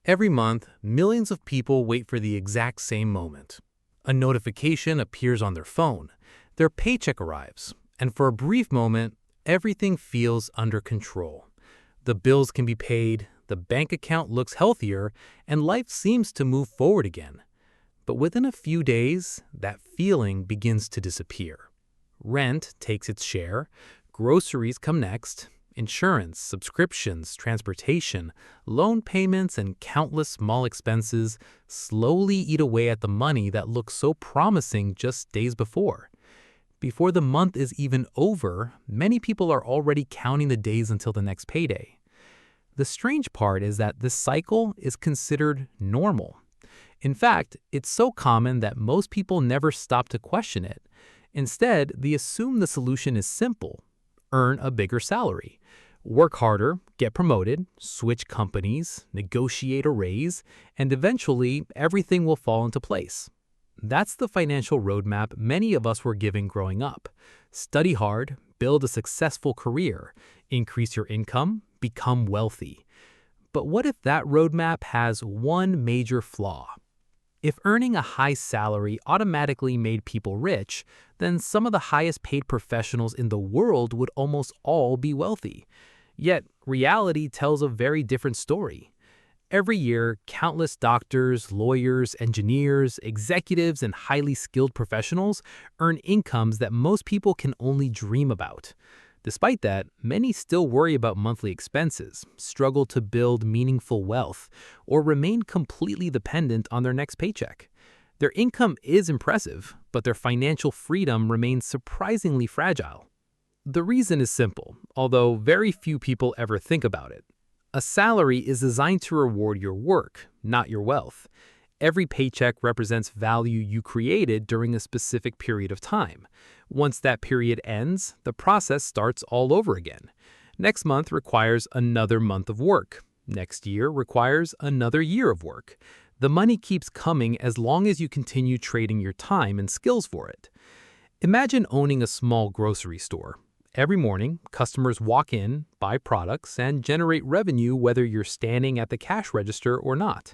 Every month, millions of people wait for the exact same moment. A notification appears on their phone, their paycheck arrives, and for a brief moment, everything feels under control. The bills can be paid, the bank account looks healthier, and life seems to move forward again. But within a few days, that feeling begins to disappear. Rent takes its share, groceries come next, insurance, subscriptions, transportation, loan payments, and countless small expenses slowly eat away at the money that looked so promising just days before. Before the month is even over, many people are already counting the days until the next payday. The strange part is that this cycle is considered normal. In fact, it's so common that most people never stop to question it. Instead, they assume the solution is simple: earn a bigger salary, work harder, get promoted, switch companies, negotiate a raise, and eventually everything will fall into place. That's the financial roadmap many of us were given growing up. Study hard, build a successful career, increase your income, become wealthy. But what if that roadmap has one major flaw? If earning a high salary automatically made people rich, then some of the highest paid professionals in the world would almost all be wealthy. Yet, reality tells a very different story. Every year, countless doctors, lawyers, engineers, executives, and highly skilled professionals earn incomes that most people can only dream about. Despite that, many still worry about monthly expenses, struggle to build meaningful wealth, or remain completely dependent on their next paycheck. Their income is impressive, but their financial freedom remains surprisingly fragile. The reason is simple, although very few people ever think about it. A salary is designed to reward your work, not your wealth. Every paycheck represents value you created during a specific period of time. Once that period ends, the process starts all over again. Next month requires another month of work. Next year requires another year of work. The money keeps coming as long as you continue trading your time and skills for it. Imagine owning a small grocery store. Every morning, customers walk in, buy products, and generate revenue whether you're standing at the cash register or not.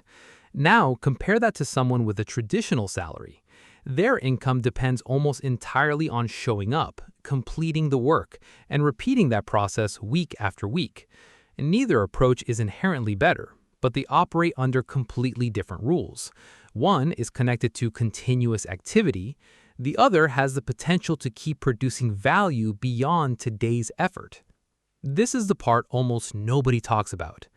Now, compare that to someone with a traditional salary. Their income depends almost entirely on showing up, completing the work, and repeating that process week after week. And neither approach is inherently better, but they operate under completely different rules. One is connected to continuous activity. The other has the potential to keep producing value beyond today's effort. This is the part almost nobody talks about.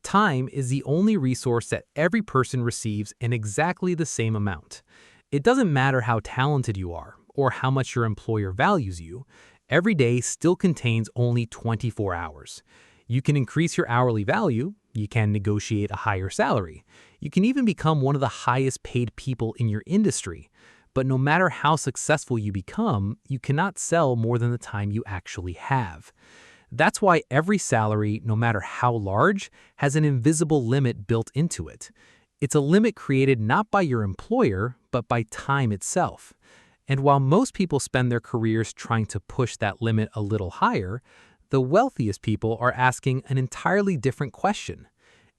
Time is the only resource that every person receives in exactly the same amount. It doesn't matter how talented you are or how much your employer values you. Every day still contains only 24 hours. You can increase your hourly value, you can negotiate a higher salary, you can even become one of the highest paid people in your industry. But no matter how successful you become, you cannot sell more than the time you actually have. That's why every salary, no matter how large, has an invisible limit built into it. It's a limit created not by your employer, but by time itself. And while most people spend their careers trying to push that limit a little higher, the wealthiest people are asking an entirely different question.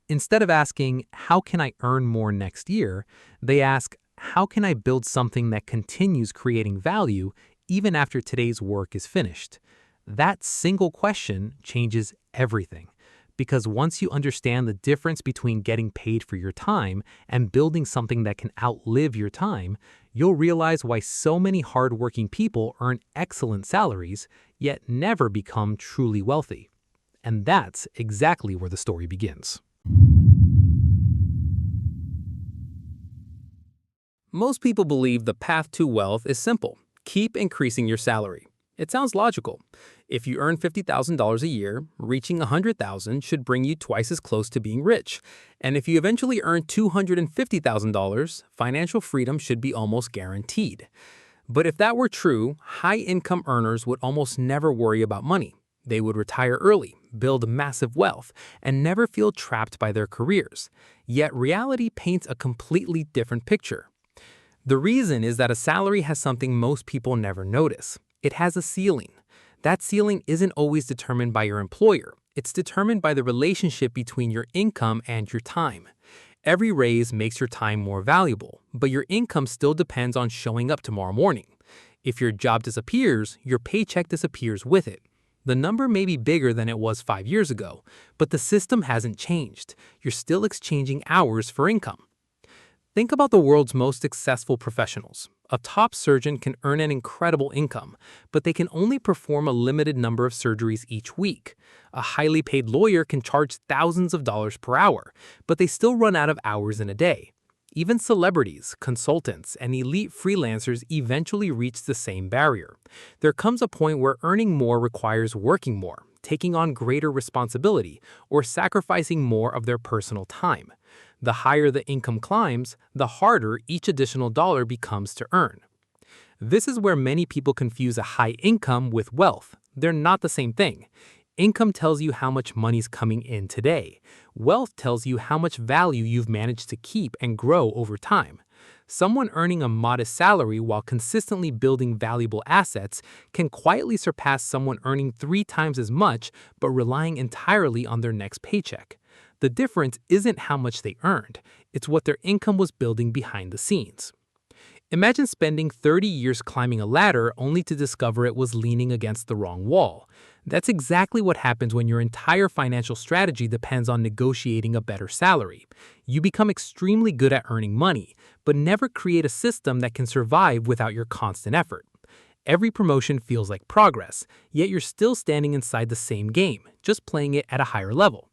Instead of asking, how can I earn more next year, they ask, how can I build something that continues creating value even after today's work is finished? That single question changes everything, because once you understand the difference between getting paid for your time and building something that can outlive your time, you'll realize why so many hardworking people earn excellent salaries, yet never become truly wealthy. And that's exactly where the story begins. Most people believe the path to wealth is simple: keep increasing your salary. It sounds logical. If you earn $50,000 a year, reaching $100,000 should bring you twice as close to being rich. And if you eventually earn $250,000, financial freedom should be almost guaranteed. But if that were true, high-income earners would almost never worry about money. They would retire early, build massive wealth, and never feel trapped by their careers. Yet reality paints a completely different picture. The reason is that a salary has something most people never notice. It has a ceiling. That ceiling isn't always determined by your employer. It's determined by the relationship between your income and your time. Every raise makes your time more valuable, but your income still depends on showing up tomorrow morning. If your job disappears, your paycheck disappears with it. The number may be bigger than it was 5 years ago, but the system hasn't changed. You're still exchanging hours for income. Think about the world's most successful professionals. A top surgeon can earn an incredible income, but they can only perform a limited number of surgeries each week. A highly paid lawyer can charge thousands of dollars per hour, but they still run out of hours in a day. Even celebrities, consultants, and elite freelancers eventually reach the same barrier. There comes a point where earning more requires working more, taking on greater responsibility, or sacrificing more of their personal time. The higher the income climbs, the harder each additional dollar becomes to earn. This is where many people confuse a high income with wealth. They're not the same thing. Income tells you how much money's coming in today. Wealth tells you how much value you've managed to keep and grow over time. Someone earning a modest salary while consistently building valuable assets can quietly surpass someone earning 3 times as much but relying entirely on their next paycheck. The difference isn't how much they earned, it's what their income was building behind the scenes. Imagine spending 30 years climbing a ladder only to discover it was leaning against the wrong wall. That's exactly what happens when your entire financial strategy depends on negotiating a better salary. You become extremely good at earning money, but never create a system that can survive without your constant effort. Every promotion feels like progress, yet you're still standing inside the same game, just playing it at a higher level.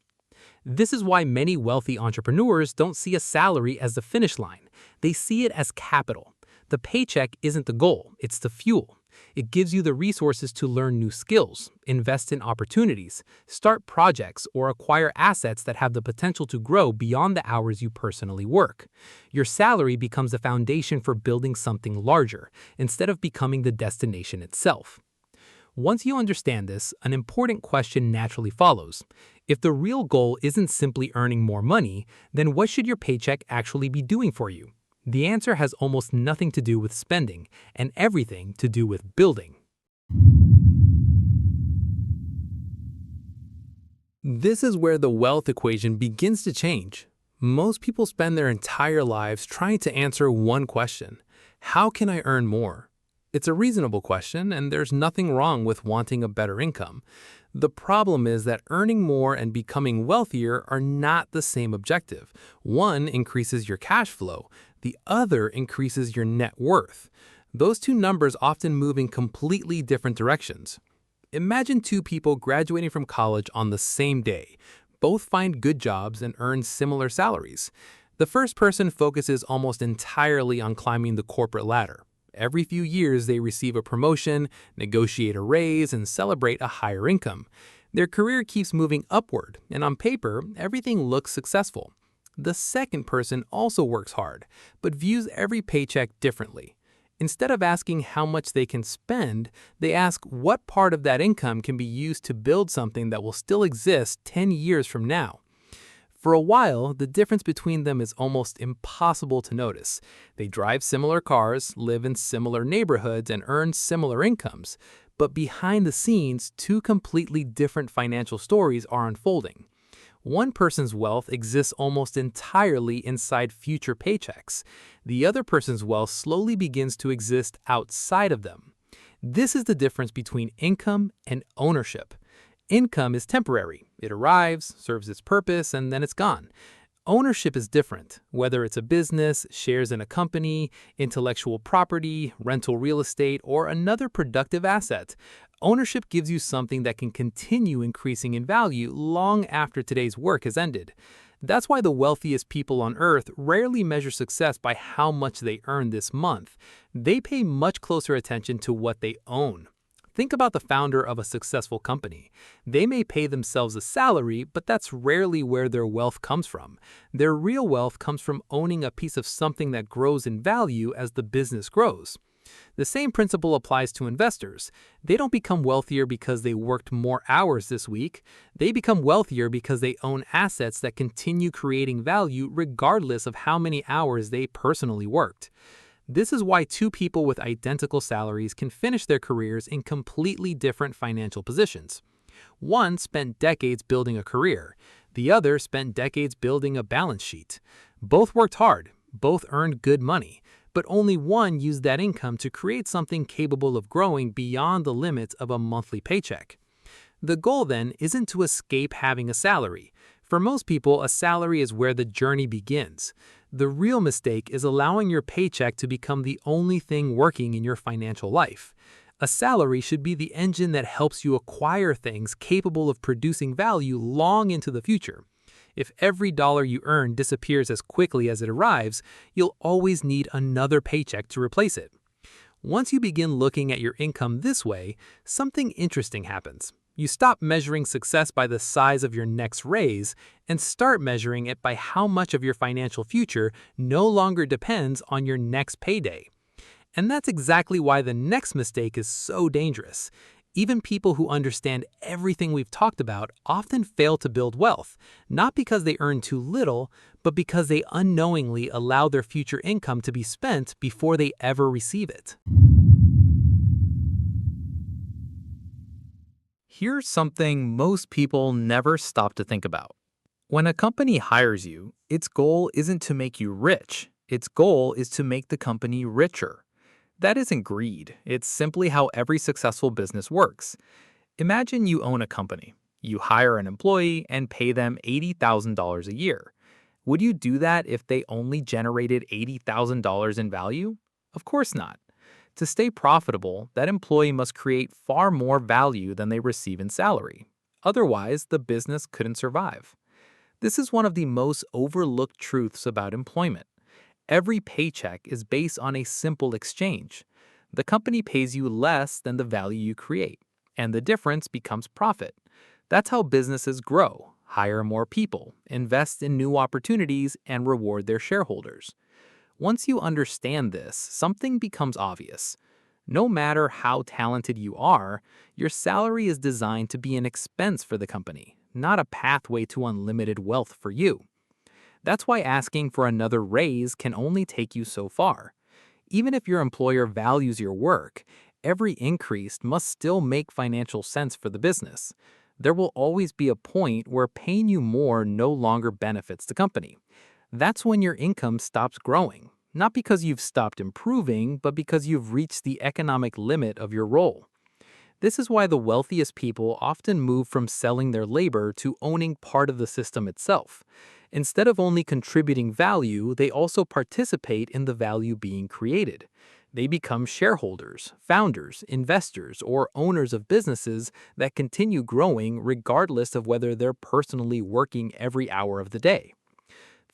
This is why many wealthy entrepreneurs don't see a salary as the finish line. They see it as capital. The paycheck isn't the goal, it's the fuel. It gives you the resources to learn new skills, invest in opportunities, start projects, or acquire assets that have the potential to grow beyond the hours you personally work. Your salary becomes the foundation for building something larger, instead of becoming the destination itself. Once you understand this, an important question naturally follows. If the real goal isn't simply earning more money, then what should your paycheck actually be doing for you? The answer has almost nothing to do with spending and everything to do with building. This is where the wealth equation begins to change. Most people spend their entire lives trying to answer one question: how can I earn more? It's a reasonable question, and there's nothing wrong with wanting a better income. The problem is that earning more and becoming wealthier are not the same objective. One increases your cash flow, the other increases your net worth. Those two numbers often move in completely different directions. Imagine two people graduating from college on the same day. Both find good jobs and earn similar salaries. The first person focuses almost entirely on climbing the corporate ladder. Every few years, they receive a promotion, negotiate a raise, and celebrate a higher income. Their career keeps moving upward, and on paper, everything looks successful. The second person also works hard, but views every paycheck differently. Instead of asking how much they can spend, they ask what part of that income can be used to build something that will still exist 10 years from now. For a while, the difference between them is almost impossible to notice. They drive similar cars, live in similar neighborhoods, and earn similar incomes. But behind the scenes, two completely different financial stories are unfolding. One person's wealth exists almost entirely inside future paychecks. The other person's wealth slowly begins to exist outside of them. This is the difference between income and ownership. Income is temporary. It arrives, serves its purpose, and then it's gone. Ownership is different. Whether it's a business, shares in a company, intellectual property, rental real estate, or another productive asset, ownership gives you something that can continue increasing in value long after today's work has ended. That's why the wealthiest people on earth rarely measure success by how much they earn this month. They pay much closer attention to what they own. Think about the founder of a successful company. They may pay themselves a salary, but that's rarely where their wealth comes from. Their real wealth comes from owning a piece of something that grows in value as the business grows. The same principle applies to investors. They don't become wealthier because they worked more hours this week. They become wealthier because they own assets that continue creating value regardless of how many hours they personally worked. This is why two people with identical salaries can finish their careers in completely different financial positions. One spent decades building a career. The other spent decades building a balance sheet. Both worked hard, both earned good money, but only one used that income to create something capable of growing beyond the limits of a monthly paycheck. The goal then isn't to escape having a salary. For most people, a salary is where the journey begins. The real mistake is allowing your paycheck to become the only thing working in your financial life. A salary should be the engine that helps you acquire things capable of producing value long into the future. If every dollar you earn disappears as quickly as it arrives, you'll always need another paycheck to replace it. Once you begin looking at your income this way, something interesting happens. You stop measuring success by the size of your next raise and start measuring it by how much of your financial future no longer depends on your next payday. And that's exactly why the next mistake is so dangerous. Even people who understand everything we've talked about often fail to build wealth, not because they earn too little, but because they unknowingly allow their future income to be spent before they ever receive it. Here's something most people never stop to think about. When a company hires you, its goal isn't to make you rich. Its goal is to make the company richer. That isn't greed. It's simply how every successful business works. Imagine you own a company. You hire an employee and pay them $80,000 a year. Would you do that if they only generated $80,000 in value? Of course not. To stay profitable, that employee must create far more value than they receive in salary. Otherwise, the business couldn't survive. This is one of the most overlooked truths about employment. Every paycheck is based on a simple exchange. The company pays you less than the value you create, and the difference becomes profit. That's how businesses grow, hire more people, invest in new opportunities, and reward their shareholders. Once you understand this, something becomes obvious. No matter how talented you are, your salary is designed to be an expense for the company, not a pathway to unlimited wealth for you. That's why asking for another raise can only take you so far. Even if your employer values your work, every increase must still make financial sense for the business. There will always be a point where paying you more no longer benefits the company. That's when your income stops growing, not because you've stopped improving, but because you've reached the economic limit of your role. This is why the wealthiest people often move from selling their labor to owning part of the system itself. Instead of only contributing value, they also participate in the value being created. They become shareholders, founders, investors, or owners of businesses that continue growing regardless of whether they're personally working every hour of the day.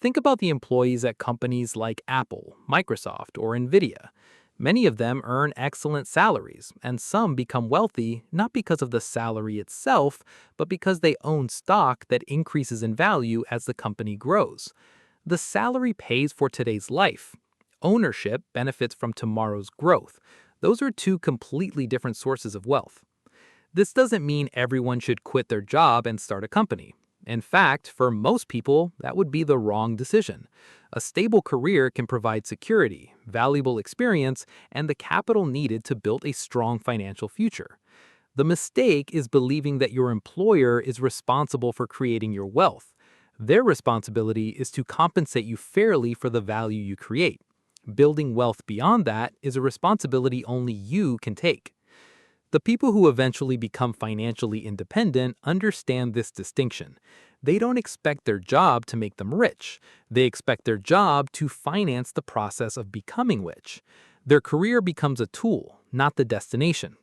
Think about the employees at companies like Apple, Microsoft, or Nvidia. Many of them earn excellent salaries, and some become wealthy not because of the salary itself, but because they own stock that increases in value as the company grows. The salary pays for today's life. Ownership benefits from tomorrow's growth. Those are two completely different sources of wealth. This doesn't mean everyone should quit their job and start a company. In fact, for most people, that would be the wrong decision. A stable career can provide security, valuable experience, and the capital needed to build a strong financial future. The mistake is believing that your employer is responsible for creating your wealth. Their responsibility is to compensate you fairly for the value you create. Building wealth beyond that is a responsibility only you can take. The people who eventually become financially independent understand this distinction. They don't expect their job to make them rich. They expect their job to finance the process of becoming rich. Their career becomes a tool, not the destination.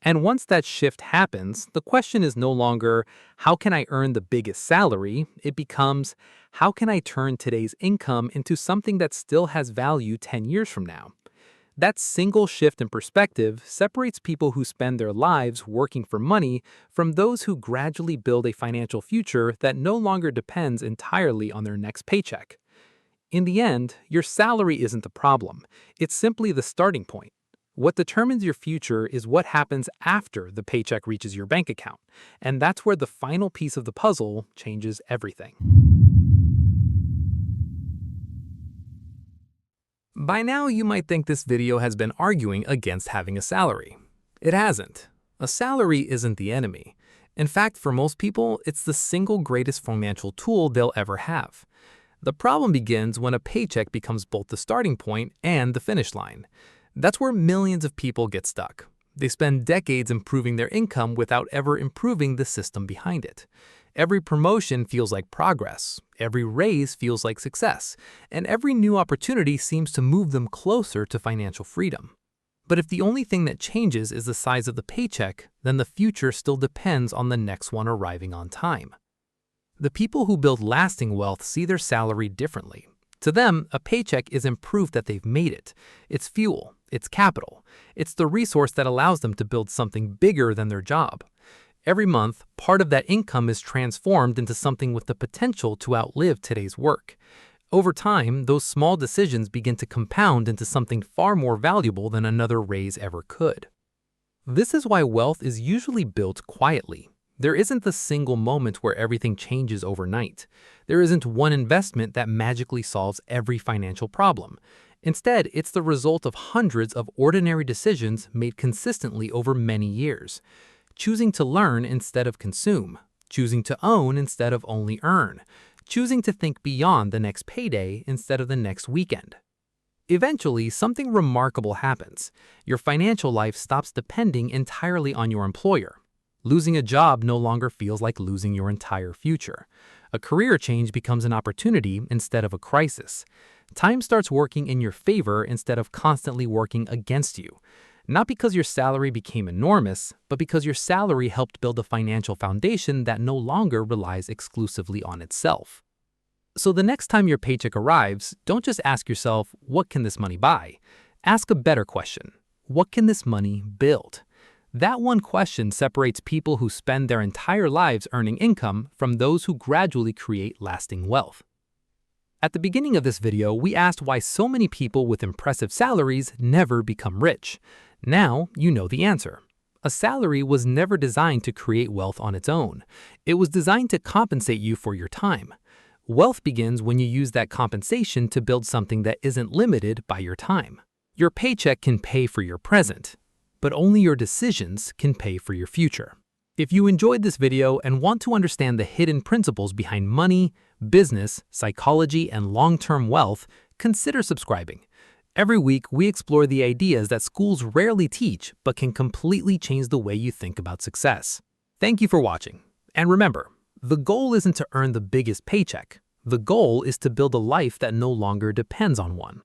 And once that shift happens, the question is no longer, how can I earn the biggest salary? It becomes, how can I turn today's income into something that still has value 10 years from now? That single shift in perspective separates people who spend their lives working for money from those who gradually build a financial future that no longer depends entirely on their next paycheck. In the end, your salary isn't the problem. It's simply the starting point. What determines your future is what happens after the paycheck reaches your bank account, and that's where the final piece of the puzzle changes everything. By now, you might think this video has been arguing against having a salary. It hasn't. A salary isn't the enemy. In fact, for most people, it's the single greatest financial tool they'll ever have. The problem begins when a paycheck becomes both the starting point and the finish line. That's where millions of people get stuck. They spend decades improving their income without ever improving the system behind it. Every promotion feels like progress, every raise feels like success, and every new opportunity seems to move them closer to financial freedom. But if the only thing that changes is the size of the paycheck, then the future still depends on the next one arriving on time. The people who build lasting wealth see their salary differently. To them, a paycheck isn't proof that they've made it. It's fuel, it's capital. It's the resource that allows them to build something bigger than their job. Every month, part of that income is transformed into something with the potential to outlive today's work. Over time, those small decisions begin to compound into something far more valuable than another raise ever could. This is why wealth is usually built quietly. There isn't the single moment where everything changes overnight. There isn't one investment that magically solves every financial problem. Instead, it's the result of hundreds of ordinary decisions made consistently over many years. Choosing to learn instead of consume, choosing to own instead of only earn, choosing to think beyond the next payday instead of the next weekend. Eventually, something remarkable happens. Your financial life stops depending entirely on your employer. Losing a job no longer feels like losing your entire future. A career change becomes an opportunity instead of a crisis. Time starts working in your favor instead of constantly working against you. Not because your salary became enormous, but because your salary helped build a financial foundation that no longer relies exclusively on itself. So the next time your paycheck arrives, don't just ask yourself, what can this money buy? Ask a better question. What can this money build? That one question separates people who spend their entire lives earning income from those who gradually create lasting wealth. At the beginning of this video, we asked why so many people with impressive salaries never become rich. Now you know the answer. A salary was never designed to create wealth on its own. It was designed to compensate you for your time. Wealth begins when you use that compensation to build something that isn't limited by your time. Your paycheck can pay for your present, but only your decisions can pay for your future. If you enjoyed this video and want to understand the hidden principles behind money, business, psychology, and long-term wealth, consider subscribing. Every week, we explore the ideas that schools rarely teach but can completely change the way you think about success. Thank you for watching. And remember, the goal isn't to earn the biggest paycheck. The goal is to build a life that no longer depends on one.